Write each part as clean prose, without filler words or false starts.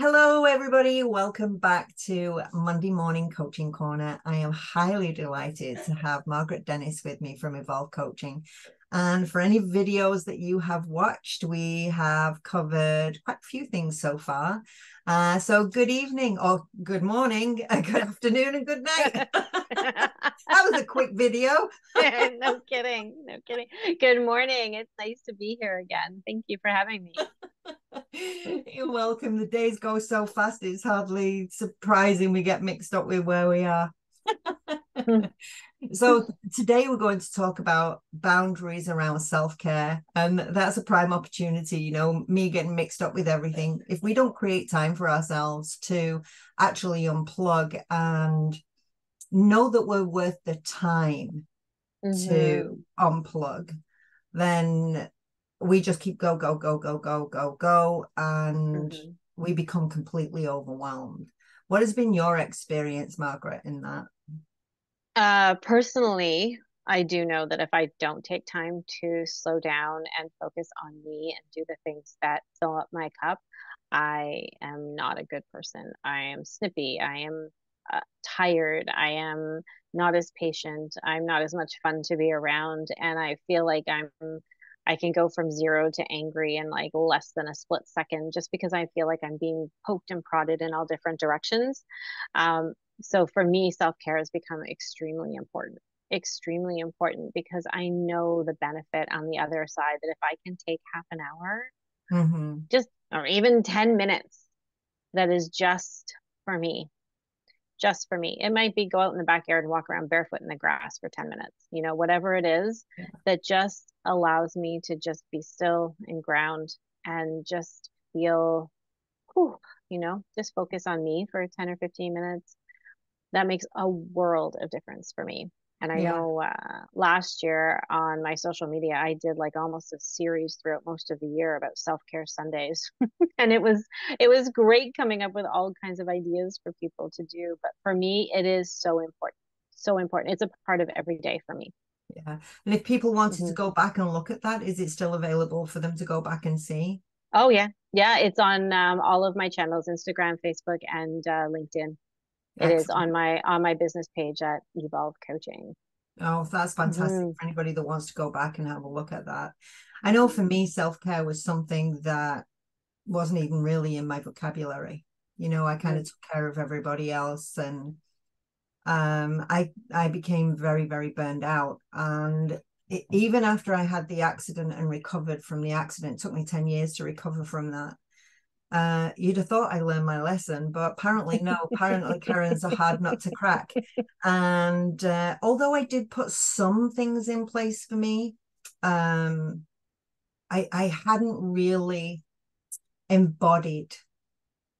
Hello, everybody. Welcome back to Monday Morning Coaching Corner. I am highly delighted to have Margaret Dennis with me from Evolve Coaching. And for any videos that you have watched, we have covered quite a few things so far. So good evening or good morning, good afternoon and good night. That was a quick video. No kidding. No kidding. Good morning. It's nice to be here again. Thank you for having me. You're welcome. The days go so fast, it's hardly surprising we get mixed up with where we are. So today we're going to talk about boundaries around self-care, and that's a prime opportunity. Me getting mixed up with everything. If we don't create time for ourselves to actually unplug and know that we're worth the time to unplug, then we just keep go, go, go, go, go, go, go, and we become completely overwhelmed. What has been your experience, Margaret, in that? Personally, I do know that if I don't take time to slow down and focus on me and do the things that fill up my cup, I am not a good person. I am snippy. I am tired. I am not as patient. I'm not as much fun to be around. And I feel like I can go from zero to angry in like less than a split second just because I feel like I'm being poked and prodded in all different directions. So for me, self-care has become extremely important because I know the benefit on the other side that if I can take half an hour, just or even 10 minutes, that is for me, just for me. It might be go out in the backyard and walk around barefoot in the grass for 10 minutes, whatever it is that just allows me to just be still and ground and just feel, whew, just focus on me for 10 or 15 minutes. That makes a world of difference for me. And I Yeah. know last year on my social media, I did like almost a series throughout most of the year about self-care Sundays. And it was great coming up with all kinds of ideas for people to do. But for me, it is so important. So important. It's a part of every day for me. Yeah. And if people wanted to Mm-hmm. go back and look at that, is it still available for them to go back and see? Oh yeah. Yeah, it's on all of my channels, Instagram, Facebook, and LinkedIn. It is Excellent. on my business page at Evolve Coaching. Oh, that's fantastic Mm-hmm. for anybody that wants to go back and have a look at that. I know for me, self-care was something that wasn't even really in my vocabulary. I kind of took care of everybody else, and I became very, very burned out. And even after I had the accident and recovered from the accident, it took me 10 years to recover from that. You'd have thought I learned my lesson, but apparently no. Apparently Karen's a hard nut to crack. And although I did put some things in place for me, um, I hadn't really embodied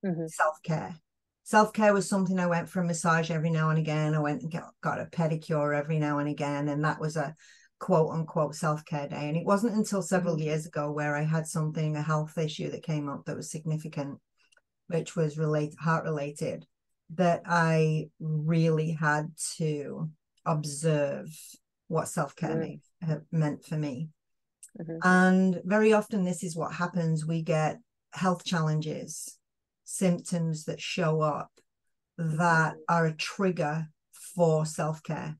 Mm-hmm. self-care. Self-care was something I went for a massage every now and again. I went and got a pedicure every now and again, and that was a quote unquote self-care day. And it wasn't until several years ago where I had a health issue that came up that was significant, which was heart related, that I really had to observe what self-care meant for me. Mm-hmm. And very often this is what happens. We get health challenges, symptoms that show up that are a trigger for self-care.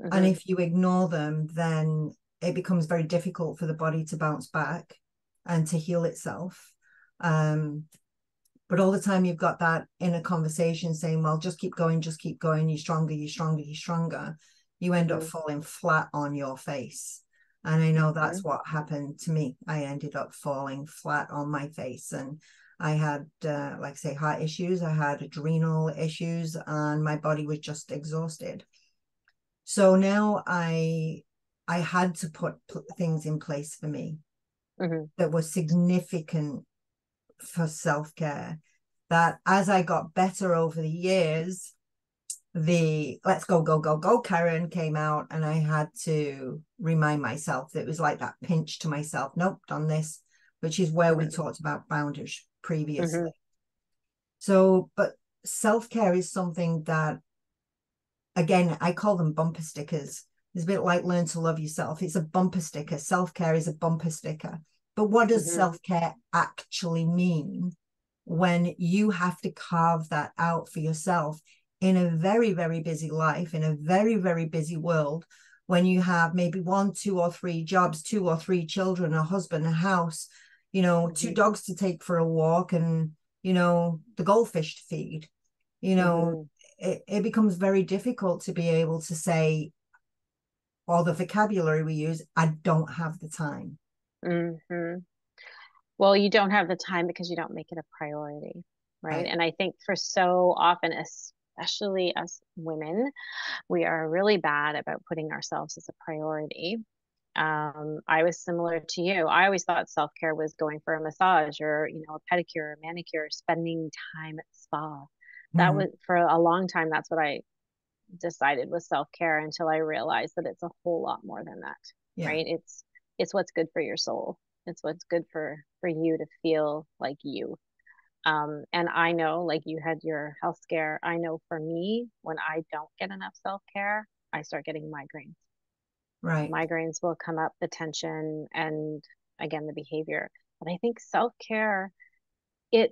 And Mm-hmm. if you ignore them, then it becomes very difficult for the body to bounce back and to heal itself. But all the time you've got that inner conversation saying, well, just keep going, you're stronger, you're stronger, you're stronger. You end up Mm-hmm. falling flat on your face. And I know Mm-hmm. that's what happened to me. I ended up falling flat on my face. And I had, like I say, heart issues. I had adrenal issues, and my body was just exhausted. So now I had to put things in place for me Mm-hmm. that were significant for self-care, that as I got better over the years, the let's go, go, go, go Karen came out, and I had to remind myself that it was like that pinch to myself. Nope, done this, which is where we talked about boundaries Mm-hmm. previously. So, but self-care is something that, again, I call them bumper stickers. It's a bit like learn to love yourself. It's a bumper sticker. Self-care is a bumper sticker. But what does Mm-hmm. self-care actually mean? when you have to carve that out for yourself in a very, very busy life, in a very, very busy world, when you have maybe 1, 2, or 3 jobs, 2 or 3 children, a husband, a house, Mm-hmm. 2 dogs to take for a walk, and, the goldfish to feed, Mm-hmm. it becomes very difficult to be able to say, or the vocabulary we use, I don't have the time. Mm-hmm. Well, you don't have the time because you don't make it a priority, right? Right. And I think for so often, especially us women, we are really bad about putting ourselves as a priority. I was similar to you. I always thought self-care was going for a massage or, a pedicure or manicure, spending time at the spa. That Mm-hmm. was for a long time, that's what I decided was self-care until I realized that it's a whole lot more than that, Yeah. right? It's what's good for your soul. It's what's good for you to feel like you. And I know, like you had your health scare, I know for me, when I don't get enough self-care, I start getting migraines. Right. Migraines will come up, the tension, and again the behavior. But I think self-care, it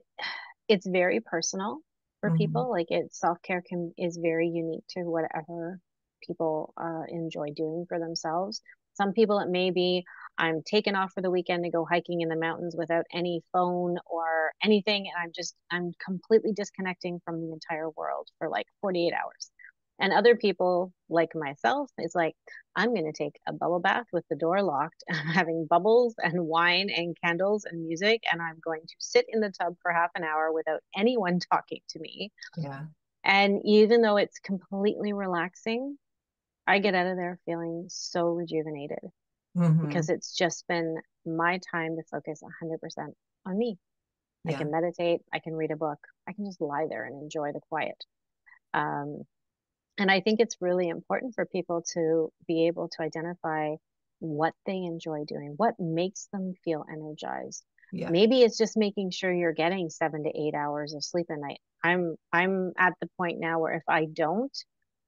it's very personal for Mm-hmm. people. Like it self-care can is very unique to whatever people enjoy doing for themselves. Some people it may be, I'm taking off for the weekend to go hiking in the mountains without any phone or anything, and I'm completely disconnecting from the entire world for like 48 hours. And other people, like myself, is like, I'm going to take a bubble bath with the door locked. I'm having bubbles and wine and candles and music, and I'm going to sit in the tub for half an hour without anyone talking to me. Yeah. And even though it's completely relaxing, I get out of there feeling so rejuvenated Mm-hmm. because it's just been my time to focus 100% on me. I Yeah. can meditate, I can read a book, I can just lie there and enjoy the quiet. Um, And I think it's really important for people to be able to identify what they enjoy doing, what makes them feel energized. Yeah. Maybe it's just making sure you're getting 7 to 8 hours of sleep a night. I'm at the point now where if I don't,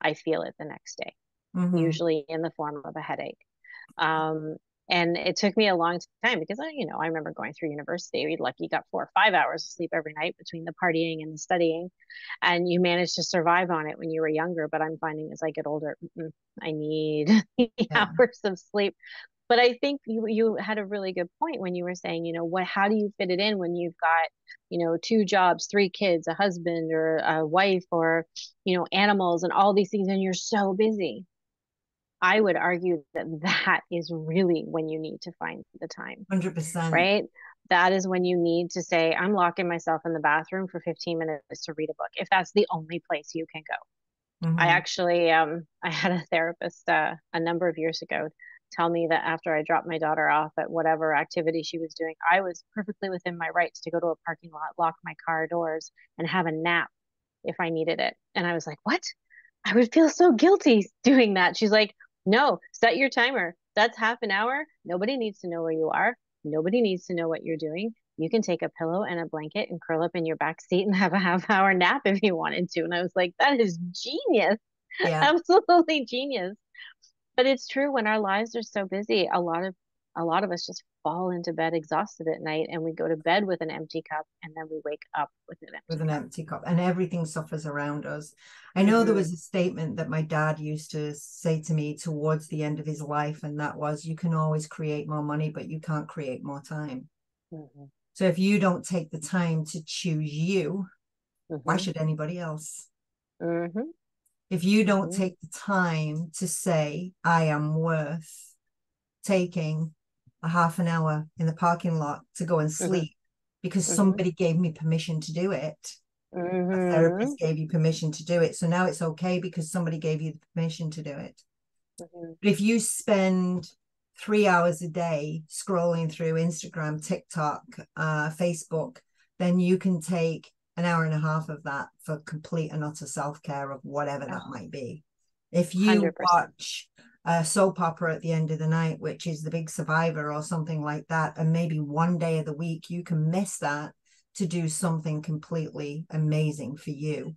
I feel it the next day, Mm-hmm. usually in the form of a headache. Um, and it took me a long time because I remember going through university. We lucky got 4 or 5 hours of sleep every night between the partying and the studying, and you managed to survive on it when you were younger. But I'm finding as I get older, I need Yeah. hours of sleep. But I think you had a really good point when you were saying, how do you fit it in when you've got, 2 jobs, 3 kids, a husband or a wife, or animals and all these things, and you're so busy. I would argue that that is really when you need to find the time, 100%. right? That is when you need to say, I'm locking myself in the bathroom for 15 minutes to read a book, if that's the only place you can go. I Mm-hmm. actually, I had a therapist a number of years ago tell me that after I dropped my daughter off at whatever activity she was doing, I was perfectly within my rights to go to a parking lot, lock my car doors, and have a nap if I needed it. And I was like, what? I would feel so guilty doing that. She's like, no, set your timer. That's half an hour. Nobody needs to know where you are. Nobody needs to know what you're doing. You can take a pillow and a blanket and curl up in your back seat and have a half-hour nap if you wanted to. And I was like, that is genius. Yeah. Absolutely genius. But it's true when our lives are so busy, a lot of us just fall into bed exhausted at night and we go to bed with an empty cup and then we wake up with an With empty an cup. empty cup, and everything suffers around us. I know there Mm-hmm. was a statement that my dad used to say to me towards the end of his life, and that was, you can always create more money, but you can't create more time. Mm-hmm. So if you don't take the time to choose you, why Mm-hmm. should anybody else? Mm-hmm. If you don't Mm-hmm. take the time to say, I am worth taking a half an hour in the parking lot to go and Mm-hmm. sleep because Mm-hmm. somebody gave me permission to do it, a Mm-hmm. therapist gave you permission to do it, so now it's okay because somebody gave you the permission to do it. Mm-hmm. But if you spend 3 hours a day scrolling through Instagram, TikTok, Facebook, then you can take an hour and a half of that for complete and utter self-care of whatever that Oh, might be. If you 100%. watch a soap opera at the end of the night, which is The Big Survivor or something like that, and maybe one day of the week you can miss that to do something completely amazing for you,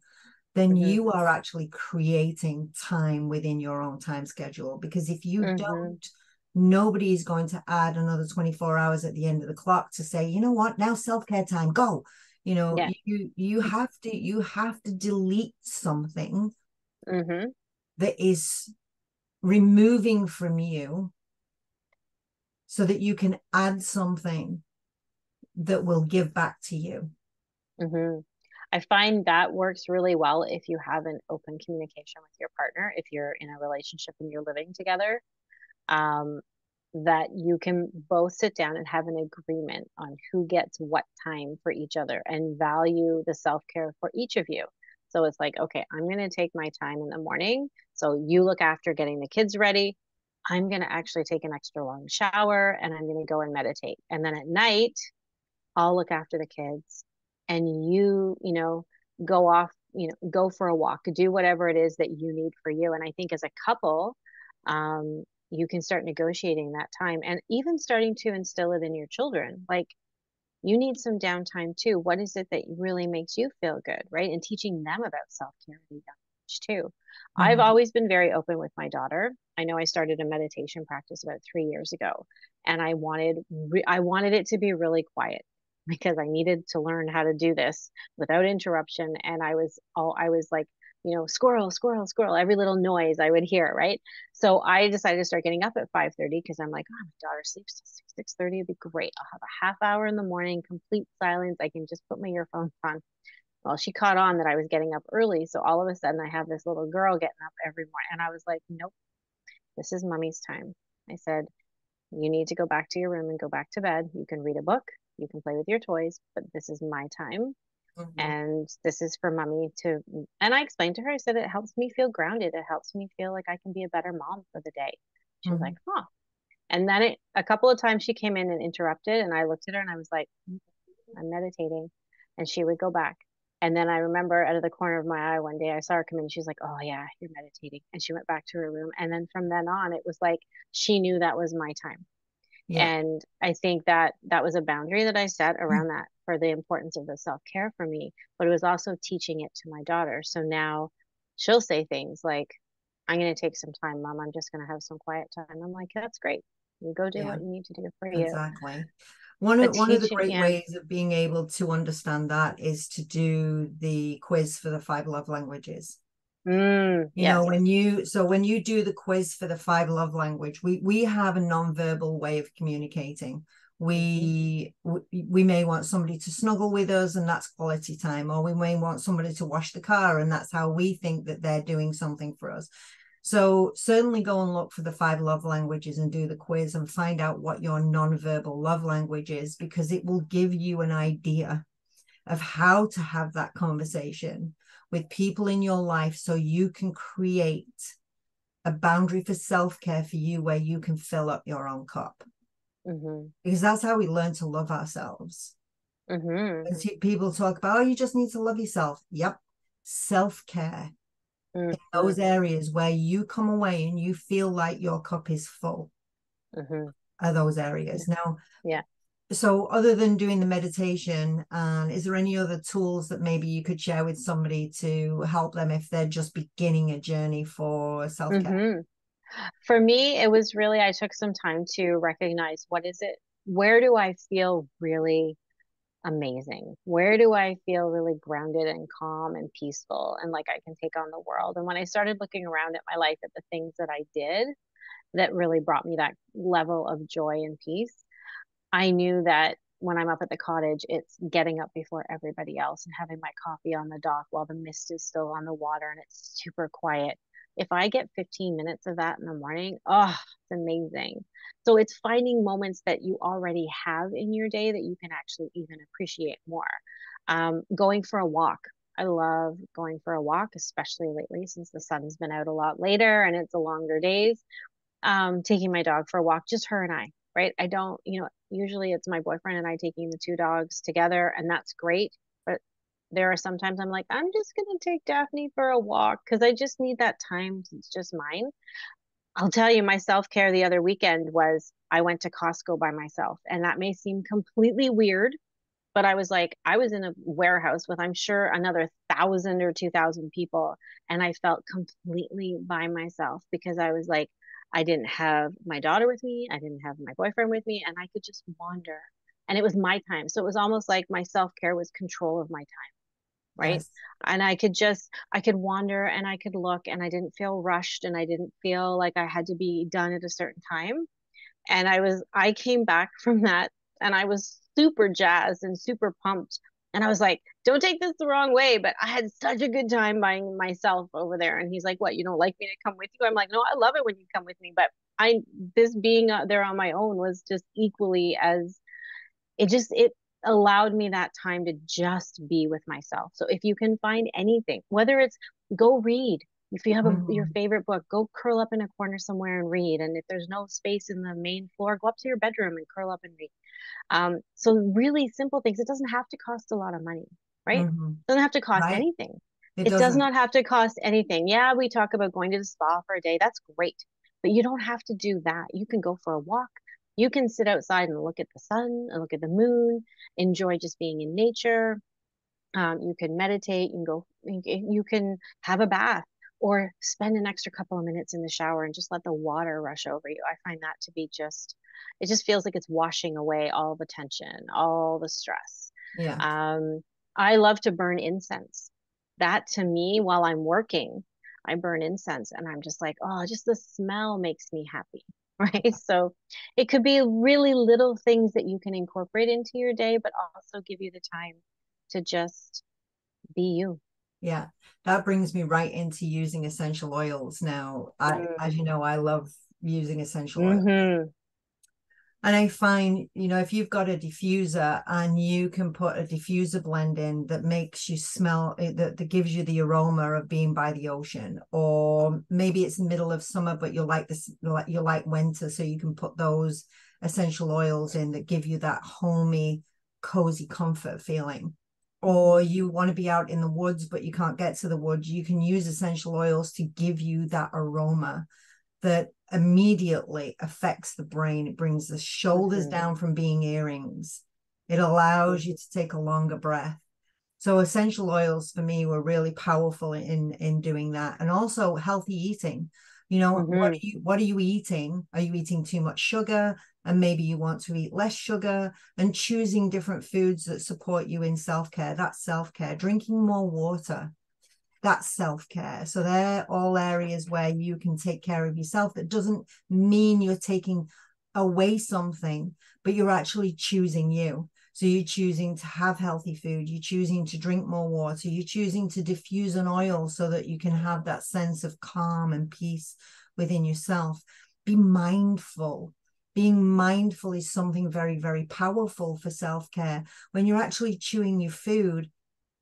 then Mm-hmm. you are actually creating time within your own time schedule. Because if you Mm-hmm. don't, nobody is going to add another 24 hours at the end of the clock to say, you know what, now self-care time, go. You know, Yeah. you have to delete something Mm-hmm. that is removing from you so that you can add something that will give back to you. Mm-hmm. I find that works really well if you have an open communication with your partner, if you're in a relationship and you're living together, um, that you can both sit down and have an agreement on who gets what time for each other and value the self-care for each of you. So it's like, okay, I'm going to take my time in the morning. So you look after getting the kids ready. I'm going to actually take an extra long shower and I'm going to go and meditate. And then at night, I'll look after the kids and you go off, go for a walk, do whatever it is that you need for you. And I think as a couple, you can start negotiating that time and even starting to instill it in your children. Like, you need some downtime too. What is it that really makes you feel good, right? And teaching them about self-care at a young age too. I've Mm-hmm. always been very open with my daughter. I know I started a meditation practice about 3 years ago, and I wanted it to be really quiet because I needed to learn how to do this without interruption. And I was like, squirrel, squirrel, squirrel, every little noise I would hear, right? So I decided to start getting up at 5:30 because I'm like, oh, my daughter sleeps till 6:30. It'd be great. I'll have a half hour in the morning, complete silence. I can just put my earphones on. Well, she caught on that I was getting up early. So all of a sudden I have this little girl getting up every morning. And I was like, nope, this is mommy's time. I said, you need to go back to your room and go back to bed. You can read a book, you can play with your toys, but this is my time. Mm-hmm. And this is for mommy to, and I explained to her, I said, it helps me feel grounded. It helps me feel like I can be a better mom for the day. She was Mm-hmm. like, huh. And then a couple of times she came in and interrupted, and I looked at her and I was like, I'm meditating. And she would go back. And then I remember out of the corner of my eye one day, I saw her come in. She's like, oh, yeah, you're meditating. And she went back to her room. And then from then on, it was like she knew that was my time. Yeah. And I think that that was a boundary that I set around that for the importance of the self-care for me. But it was also teaching it to my daughter. So now she'll say things like, I'm going to take some time, Mom. I'm just going to have some quiet time. I'm like, that's great. You go do Yeah. what you need to do for you. Exactly. One But of one of the teaching, great yeah. ways of being able to understand that is to do the quiz for the five love languages. You know, Yes. when you do the quiz for the five love language, we have a non-verbal way of communicating. Mm-hmm. We may want somebody to snuggle with us, and that's quality time, or we may want somebody to wash the car, and that's how we think that they're doing something for us. So certainly go and look for the five love languages and do the quiz and find out what your non-verbal love language is, because it will give you an idea of how to have that conversation with people in your life so you can create a boundary for self-care for you where you can fill up your own cup. Mm-hmm. Because that's how we learn to love ourselves. Mm-hmm. And people talk about, oh, you just need to love yourself. Yep. Self-care in Mm-hmm. those areas where you come away and you feel like your cup is full Mm-hmm. are those Yeah. areas. Now, Yeah. so other than doing the meditation, is there any other tools that maybe you could share with somebody to help them if they're just beginning a journey for self-care? Mm-hmm. For me, it was really, I took some time to recognize where do I feel really amazing? Where do I feel really grounded and calm and peaceful and like I can take on the world? And when I started looking around at my life at the things that I did that really brought me that level of joy and peace, I knew that when I'm up at the cottage, it's getting up before everybody else and having my coffee on the dock while the mist is still on the water and it's super quiet. If I get 15 minutes of that in the morning, oh, it's amazing. So it's finding moments that you already have in your day that you can actually even appreciate more. Going for a walk. I love going for a walk, especially lately since the sun's been out a lot later and it's a longer days. Taking my dog for a walk, just her and I, right? I don't, usually it's my boyfriend and I taking the two dogs together, and that's great. But there are sometimes I'm like, I'm just gonna take Daphne for a walk because I just need that time. It's just mine. I'll tell you, my self-care the other weekend was I went to Costco by myself, and that may seem completely weird, but I was like, I was in a warehouse with, I'm sure, another 1,000 or 2,000 people. And I felt completely by myself because I was like, I didn't have my daughter with me. I didn't have my boyfriend with me. And I could just wander. and it was my time. So it was almost like my self-care was control of my time, right? Yes. And I could wander and I could look, and I didn't feel rushed, and I didn't feel like I had to be done at a certain time. And I came back from that, and I was super jazzed and super pumped. And I was like, don't take this the wrong way, but I had such a good time by myself over there. And he's like, what, you don't like me to come with you? I'm like, no, I love it when you come with me. But this being there on my own was just equally as, it allowed me that time to just be with myself. So if you can find anything, whether it's go read, if you have your Mm-hmm. favorite book, go curl up in a corner somewhere and read. And if there's no space in the main floor, go up to your bedroom and curl up and read. So really simple things. It doesn't have to cost a lot of money, right? Mm-hmm. It doesn't have to cost Right. anything. It It does doesn't. not have to cost anything. Yeah, we talk about going to the spa for a day. That's great. But you don't have to do that. You can go for a walk. You can sit outside and look at the sun and look at the moon, enjoy just being in nature. You can meditate, you can have a bath or spend an extra couple of minutes in the shower and just let the water rush over you. I find that to be it just feels like it's washing away all the tension, all the stress. Yeah. Um, I love to burn incense. That to me, while I'm working, I burn incense and I'm just like, oh, just the smell makes me happy. Right. So it could be really little things that you can incorporate into your day, but also give you the time to just be you. Yeah. That brings me right into using essential oils now. As you know, I love using essential oil. Mm-hmm. And I find, if you've got a diffuser and you can put a diffuser blend in that makes you smell, that gives you the aroma of being by the ocean, or maybe it's the middle of summer, but you like this, you like winter, so you can put those essential oils in that give you that homey, cozy comfort feeling. Or Mm-hmm. you want to be out in the woods, but you can't get to the woods, you can use essential oils to give you that aroma that immediately affects the brain. It brings the shoulders Mm-hmm. down from being earrings. It allows you Mm-hmm. to take a longer breath. So essential oils for me were really powerful in doing that. And also healthy eating. Mm-hmm. What are you eating? Are you eating too much sugar? And maybe you want to eat less sugar, and choosing different foods that support you in self-care. That's self-care. Drinking more water, that's self-care. So they're all areas where you can take care of yourself. That doesn't mean you're taking away something, but you're actually choosing you. So you're choosing to have healthy food, you're choosing to drink more water, you're choosing to diffuse an oil so that you can have that sense of calm and peace within yourself. Be mindful. Being mindful is something very, very powerful for self-care. When you're actually chewing your food,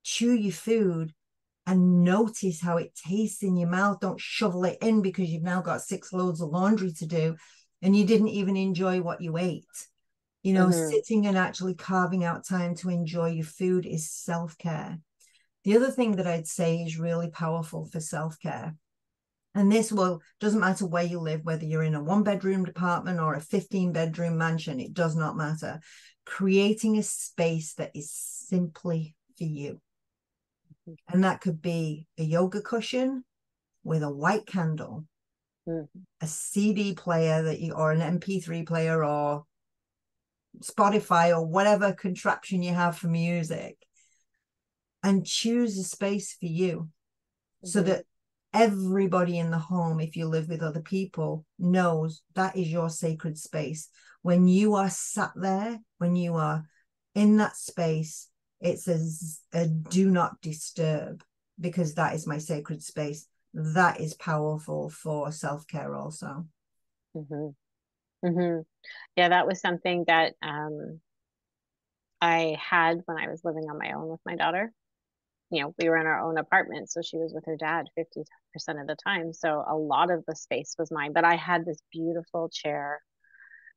chew your food and notice how it tastes in your mouth. Don't shovel it in because you've now got 6 loads of laundry to do and you didn't even enjoy what you ate. Mm-hmm. Sitting and actually carving out time to enjoy your food is self-care. The other thing that I'd say is really powerful for self-care, and this doesn't matter where you live, whether you're in a 1-bedroom apartment or a 15-bedroom mansion, it does not matter. Creating a space that is simply for you. And that could be a yoga cushion with a white candle, Mm-hmm. a CD player or an MP3 player, or Spotify, or whatever contraption you have for music, and choose a space for you so Mm-hmm. that everybody in the home, if you live with other people, knows that is your sacred space. When you are sat there, when you are in that space, it's a do not disturb, because that is my sacred space. That is powerful for self-care also. Mm-hmm. Mm-hmm. Yeah, that was something that I had when I was living on my own with my daughter. We were in our own apartment, so she was with her dad 50% of the time. So a lot of the space was mine, but I had this beautiful chair.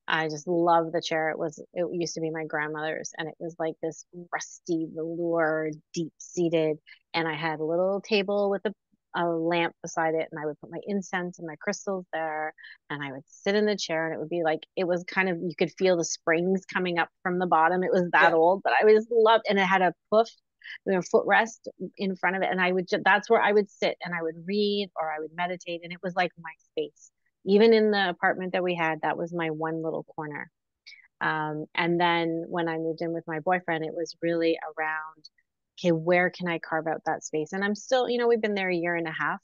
I just love the chair. It used to be my grandmother's, and it was like this rusty velour, deep seated. And I had a little table with a lamp beside it, and I would put my incense and my crystals there, and I would sit in the chair, and it would be like, it was kind of, you could feel the springs coming up from the bottom. It was that Yeah. old, but I was loved, and it had a footrest in front of it, and that's where I would sit and I would read or I would meditate, and it was like my space. Even in the apartment that we had, that was my one little corner. And then when I moved in with my boyfriend, it was really around, okay, where can I carve out that space? And I'm still, we've been there a year and a half.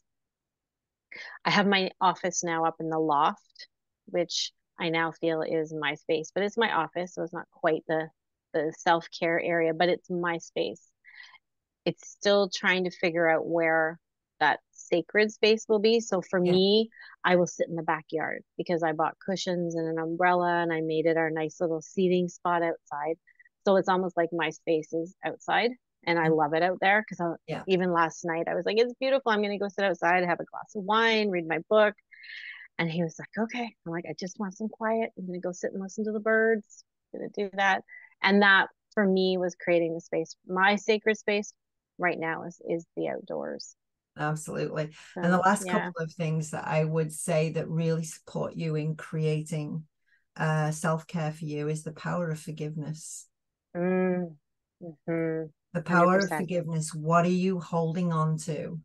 I have my office now up in the loft, which I now feel is my space, but it's my office, so it's not quite the self-care area, but it's my space. It's still trying to figure out where that sacred space will be. So for Yeah. me, I will sit in the backyard because I bought cushions and an umbrella and I made it our nice little seating spot outside. So it's almost like my space is outside and I love it out there because Yeah. even last night I was like, it's beautiful. I'm going to go sit outside, have a glass of wine, read my book. And he was like, okay. I'm like, I just want some quiet. I'm going to go sit and listen to the birds. I'm going to do that. And that for me was creating the space. My sacred space right now is the outdoors. Absolutely. And the So last yeah. couple of things that I would say that really support you in creating self-care for you is the power of forgiveness. Mm, mm-hmm. The power of 100%. forgiveness. What are you holding on to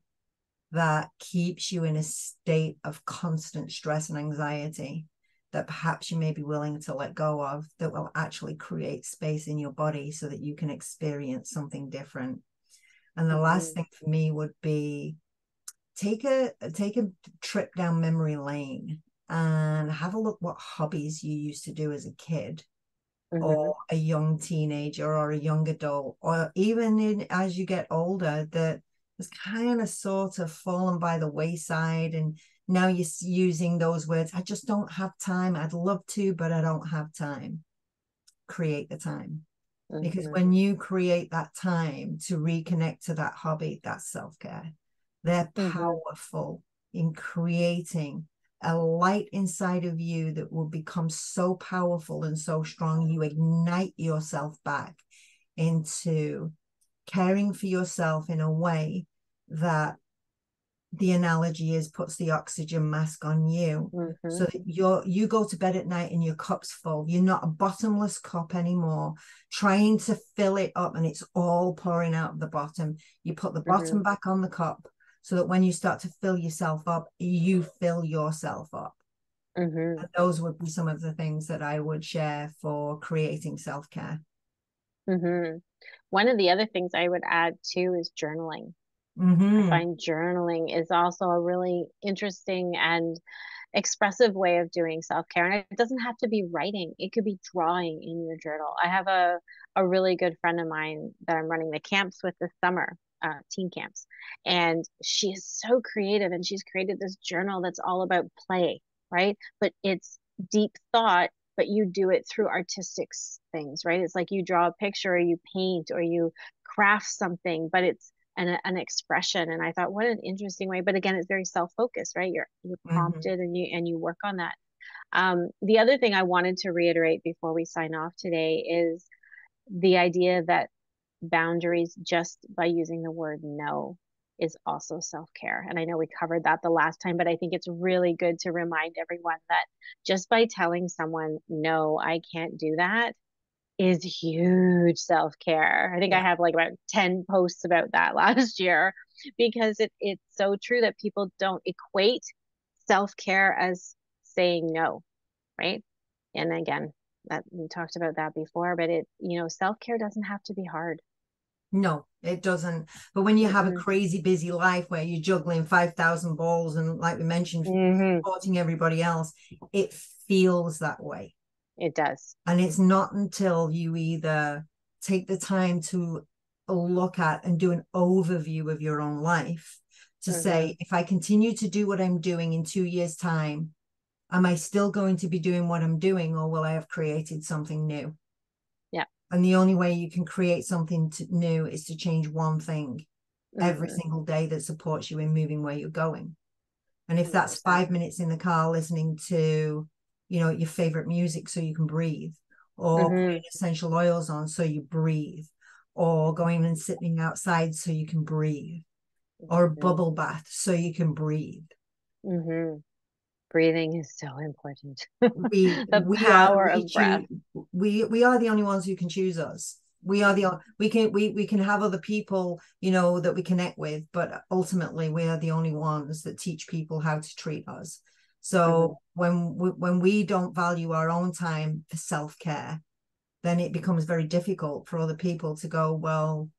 that keeps you in a state of constant stress and anxiety that perhaps you may be willing to let go of, that will actually create space in your body so that you can experience something different? And the last Mm-hmm. thing for me would be take a trip down memory lane and have a look what hobbies you used to do as a kid Mm-hmm. or a young teenager or a young adult, or even as you get older, that has kind of sort of fallen by the wayside. And now you're using those words, I just don't have time. I'd love to, but I don't have time. Create the time. Because Mm-hmm. when you create that time to reconnect to that hobby, that's self-care. They're Mm-hmm. powerful in creating a light inside of you that will become so powerful and so strong. You ignite yourself back into caring for yourself in a way that the analogy is puts the oxygen mask on you, Mm-hmm. so that you go to bed at night and your cup's full. You're not a bottomless cup anymore trying to fill it up and it's all pouring out of the bottom. You put the Mm-hmm. bottom back on the cup so that when you start to fill yourself up, you fill yourself up. Mm-hmm. And those would be some of the things that I would share for creating self-care. Mm-hmm. One of the other things I would add too is journaling. I Mm-hmm. find journaling is also a really interesting and expressive way of doing self-care. And it doesn't have to be writing. It could be drawing in your journal. I have a really good friend of mine that I'm running the camps with this summer, teen camps. And she is so creative and she's created this journal that's all about play, right? But it's deep thought, but you do it through artistic things, right? It's like you draw a picture or you paint or you craft something, but it's an expression. And I thought, what an interesting way. But again, it's very self-focused, right? You're Mm-hmm. prompted and you work on that. The other thing I wanted to reiterate before we sign off today is the idea that boundaries just by using the word no is also self-care. And I know we covered that the last time, but I think it's really good to remind everyone that just by telling someone, no, I can't do that, is huge self-care. I think I Yeah. have like about 10 posts about that last year because it's so true that people don't equate self-care as saying no, right? And again, that we talked about that before, but self-care doesn't have to be hard. No, it doesn't. But when you have a Mm-mm. crazy busy life where you're juggling 5,000 balls and, like we mentioned, Mm-hmm. supporting everybody else, it feels that way. It does. And it's not until you either take the time to look at and do an overview of your own life to Mm-hmm. say, if I continue to do what I'm doing in 2 years' time, am I still going to be doing what I'm doing, or will I have created something new? Yeah. And the only way you can create something new is to change one thing every Mm-hmm. single day that supports you in moving where you're going. And if that's 100%. 5 minutes in the car listening to, your favorite music so you can breathe, or Mm-hmm. putting essential oils on so you breathe, or going and sitting outside so you can breathe, or a Mm-hmm. bubble bath so you can breathe. Mm-hmm. Breathing is so important. we The we are power we of breath. choose we are the only ones who can choose us. We are the Mm-hmm. we can have other people, that we connect with, but ultimately we are the only ones that teach people how to treat us. So when we don't value our own time for self-care, then it becomes very difficult for other people to go, well,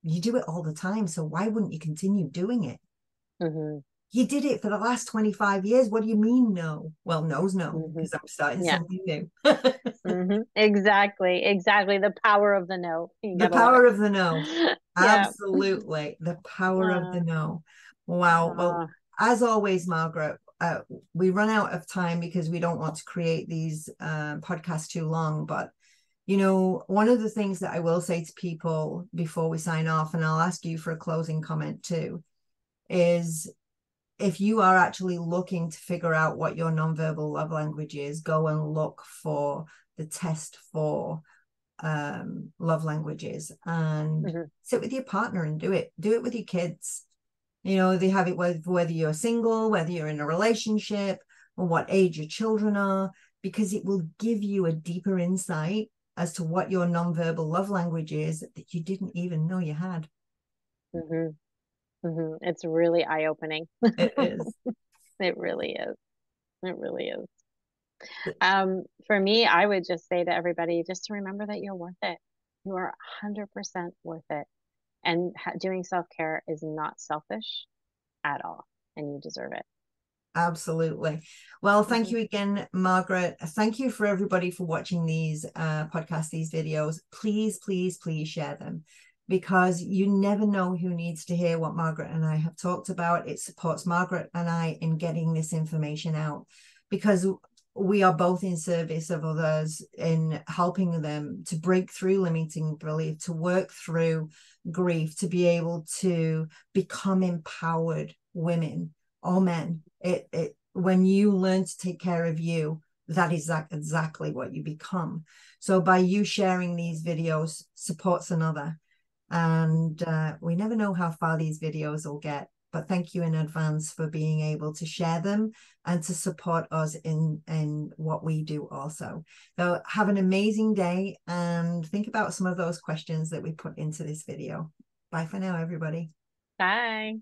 you do it all the time, so why wouldn't you continue doing it? You did it for the last 25 years. What do you mean no? Well, no's no, because I'm starting something new. Exactly. The power of the no. You The gotta love it. power of the no. Yeah. Absolutely. The power of the no. Wow. Well, as always, Margaret, we run out of time because we don't want to create these podcasts too long. But, you know, one of the things that I will say to people before we sign off, and I'll ask you for a closing comment too, is if you are actually looking to figure out what your nonverbal love language is, go and look for the test for love languages and sit with your partner and do it with your kids. You know, they have it whether you're single, whether you're in a relationship, or what age your children are, because it will give you a deeper insight as to what your nonverbal love language is that you didn't even know you had. It's really eye-opening. It is. It really is. It really is. For me, I would just say to everybody, just to remember that you're worth it. You are 100% worth it. And doing self-care is not selfish at all, and you deserve it. Absolutely. Well, thank you again, Margaret. Thank you for everybody for watching these podcasts, these videos. Please, please, please share them, because you never know who needs to hear what Margaret and I have talked about. It supports Margaret and I in getting this information out, because we are both in service of others in helping them to break through limiting belief, to work through grief, to be able to become empowered women or men. When you learn to take care of you, that is exactly what you become. So by you sharing these videos supports another. And we never know how far these videos will get. But thank you in advance for being able to share them and to support us in what we do also. So have an amazing day and think about some of those questions that we put into this video. Bye for now, everybody. Bye.